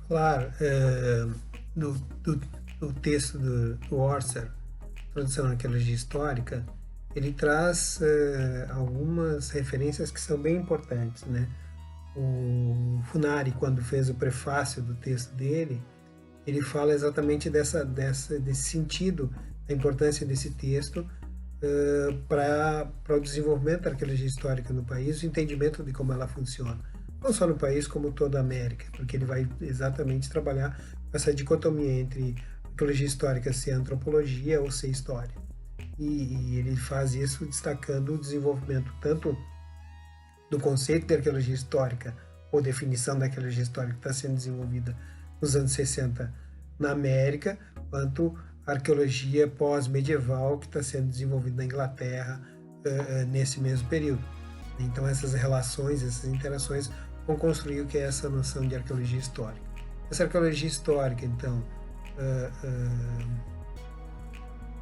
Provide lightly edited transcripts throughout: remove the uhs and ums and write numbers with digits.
Claro, no, do, do texto do Orser, Introdução à Arqueologia Histórica, ele traz algumas referências que são bem importantes, né? O Funari, quando fez o prefácio do texto dele, ele fala exatamente desse sentido, da importância desse texto para o desenvolvimento da arqueologia histórica no país, o entendimento de como ela funciona. Não só no país, como toda a América, porque ele vai exatamente trabalhar com essa dicotomia entre arqueologia histórica ser antropologia ou ser história. E ele faz isso destacando o desenvolvimento tanto do conceito de arqueologia histórica, ou definição da arqueologia histórica que está sendo desenvolvida nos anos 60 na América, quanto a arqueologia pós-medieval que está sendo desenvolvida na Inglaterra nesse mesmo período. Então essas relações, essas interações vão construir o que é essa noção de arqueologia histórica. Essa arqueologia histórica, então,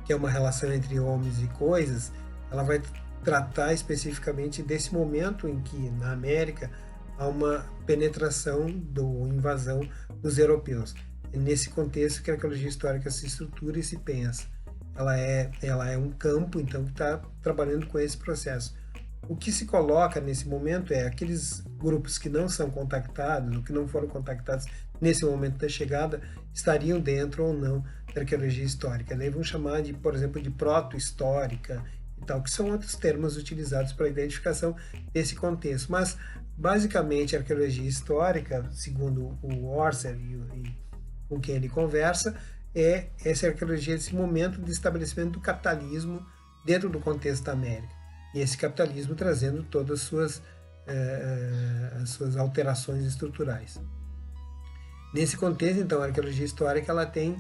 que é uma relação entre homens e coisas, ela vai tratar especificamente desse momento em que, na América, há uma penetração ou invasão dos europeus. É nesse contexto que a arqueologia histórica se estrutura e se pensa. Ela é um campo, então, que está trabalhando com esse processo. O que se coloca nesse momento é aqueles grupos que não são contactados, ou que não foram contactados nesse momento da chegada, estariam dentro ou não da arqueologia histórica. Daí vão chamar, por exemplo, de proto-histórica, e tal, que são outros termos utilizados para a identificação desse contexto. Mas, basicamente, a arqueologia histórica, segundo o Orser e com quem ele conversa, é essa arqueologia, esse momento de estabelecimento do capitalismo dentro do contexto da América. E esse capitalismo trazendo todas as suas alterações estruturais. Nesse contexto, então, a arqueologia histórica ela tem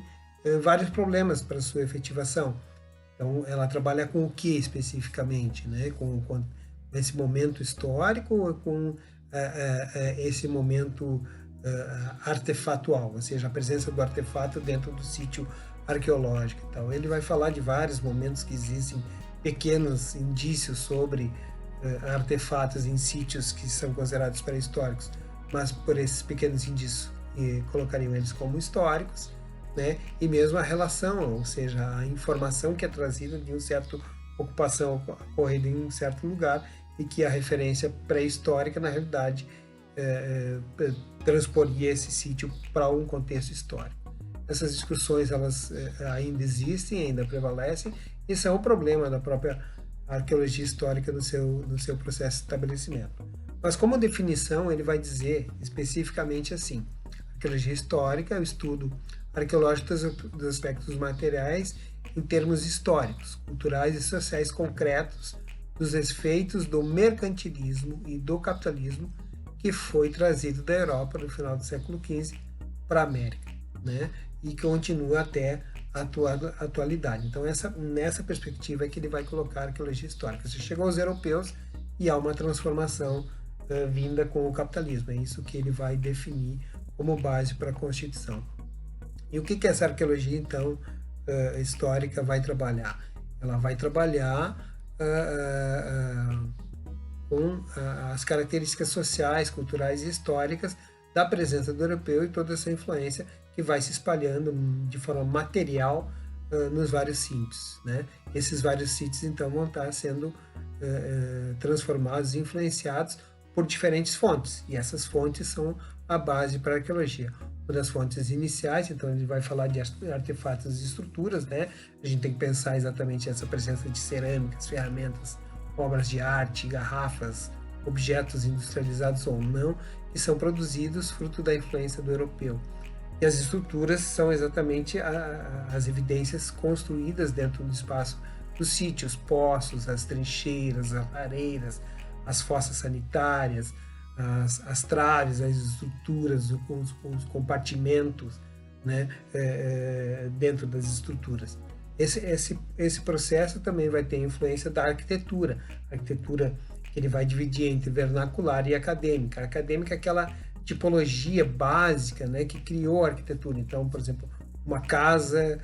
vários problemas para sua efetivação. Então, ela trabalha com o que especificamente, né? Com esse momento histórico ou com esse momento artefatual, ou seja, a presença do artefato dentro do sítio arqueológico. Então, ele vai falar de vários momentos que existem pequenos indícios sobre artefatos em sítios que são considerados pré-históricos, mas por esses pequenos indícios colocariam eles como históricos. Né? E mesmo a relação, ou seja, a informação que é trazida de uma certa ocupação ocorrida em um certo lugar e que a referência pré-histórica, na realidade, transporia esse sítio para um contexto histórico. Essas discussões elas ainda existem, ainda prevalecem, e são o problema da própria arqueologia histórica no seu processo de estabelecimento. Mas como definição, ele vai dizer especificamente assim: arqueologia histórica é o estudo arqueológico dos aspectos materiais em termos históricos, culturais e sociais concretos dos efeitos do mercantilismo e do capitalismo que foi trazido da Europa no final do século XV para a América, né? E que continua até a atualidade. Então, nessa perspectiva é que ele vai colocar a arqueologia histórica. Você chegou aos europeus e há uma transformação vinda com o capitalismo. É isso que ele vai definir como base para a Constituição. E o que essa arqueologia, então, histórica vai trabalhar? Ela vai trabalhar com as características sociais, culturais e históricas da presença do europeu e toda essa influência que vai se espalhando de forma material nos vários sítios. Né? Esses vários sítios, então, vão estar sendo transformados e influenciados por diferentes fontes, e essas fontes são a base para a arqueologia. Uma das fontes iniciais, então ele vai falar de artefatos e estruturas, né? A gente tem que pensar exatamente essa presença de cerâmicas, ferramentas, obras de arte, garrafas, objetos industrializados ou não, que são produzidos fruto da influência do europeu. E as estruturas são exatamente as evidências construídas dentro do espaço dos sítios, poços, as trincheiras, as lareiras, as fossas sanitárias, as traves, as estruturas, os compartimentos, né, dentro das estruturas. Esse processo também vai ter influência da arquitetura. A arquitetura que ele vai dividir entre vernacular e acadêmica. A acadêmica é aquela tipologia básica, né, que criou a arquitetura. Então, por exemplo, uma casa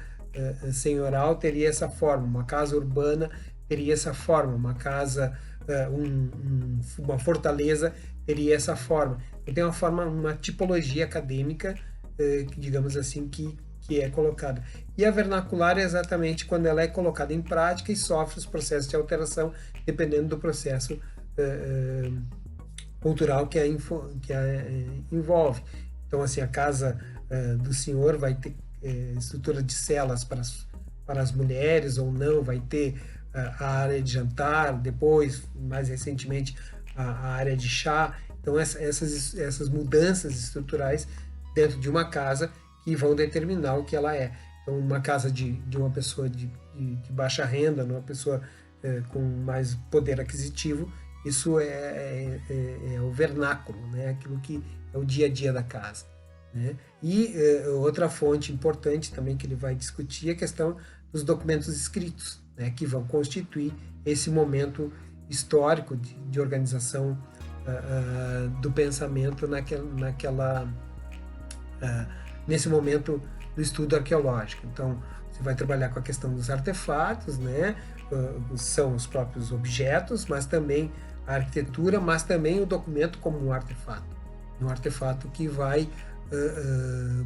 senhoral teria essa forma, uma casa urbana teria essa forma, uma casa, uma fortaleza teria essa forma. Então, tem uma tipologia acadêmica digamos assim, que é colocada. E a vernacular é exatamente quando ela é colocada em prática e sofre os processos de alteração, dependendo do processo cultural que a envolve. Então, assim, a casa do senhor vai ter estrutura de celas para as mulheres ou não, vai ter a área de jantar, depois, mais recentemente, a área de chá. Então, essas mudanças estruturais dentro de uma casa que vão determinar o que ela é. Então, uma casa de uma pessoa de baixa renda, uma pessoa com mais poder aquisitivo, isso é o vernáculo, né? Aquilo que é o dia a dia da casa. Né? E outra fonte importante também que ele vai discutir é a questão dos documentos escritos, né? Que vão constituir esse momento histórico de organização do pensamento nesse momento do estudo arqueológico. Então, você vai trabalhar com a questão dos artefatos, né? São os próprios objetos, mas também a arquitetura, mas também o documento como um artefato que vai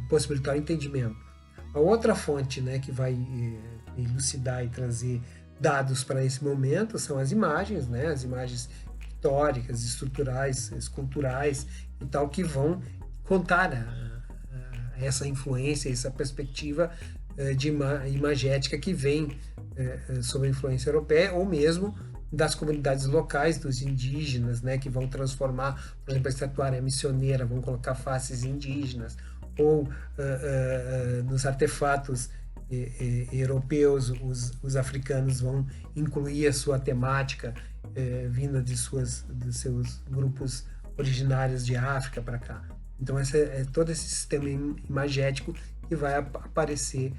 possibilitar o entendimento. A outra fonte, né, que vai elucidar e trazer dados para esse momento são as imagens, né, as imagens históricas, estruturais, esculturais e tal, que vão contar essa influência, essa perspectiva de imagética que vem sob a influência europeia, ou mesmo das comunidades locais, dos indígenas, né, que vão transformar, por exemplo, a estatuária missioneira, vão colocar faces indígenas, ou nos artefatos europeus, os africanos vão incluir a sua temática vinda dos seus grupos originários de África para cá. Então, todo esse sistema imagético que vai aparecer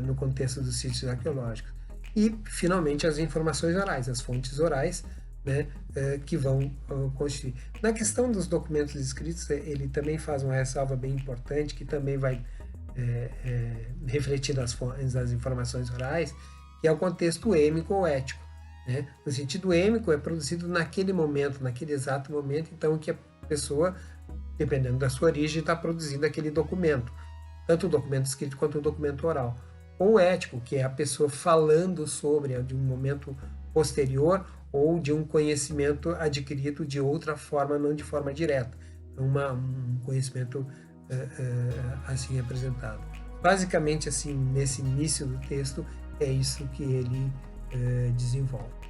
no contexto dos sítios arqueológicos. E, finalmente, as informações orais, as fontes orais, né, que vão constituir. Na questão dos documentos escritos, ele também faz uma ressalva bem importante, que também vai refletir nas informações orais, que é o contexto êmico ou ético. Né? No sentido êmico, é produzido naquele momento, naquele exato momento, então que a pessoa, dependendo da sua origem, está produzindo aquele documento, tanto o documento escrito quanto o documento oral. Ou ético, que é a pessoa falando sobre de um momento posterior ou de um conhecimento adquirido de outra forma, não de forma direta. Então, um conhecimento assim apresentado. Basicamente, assim, nesse início do texto, é isso que ele desenvolve.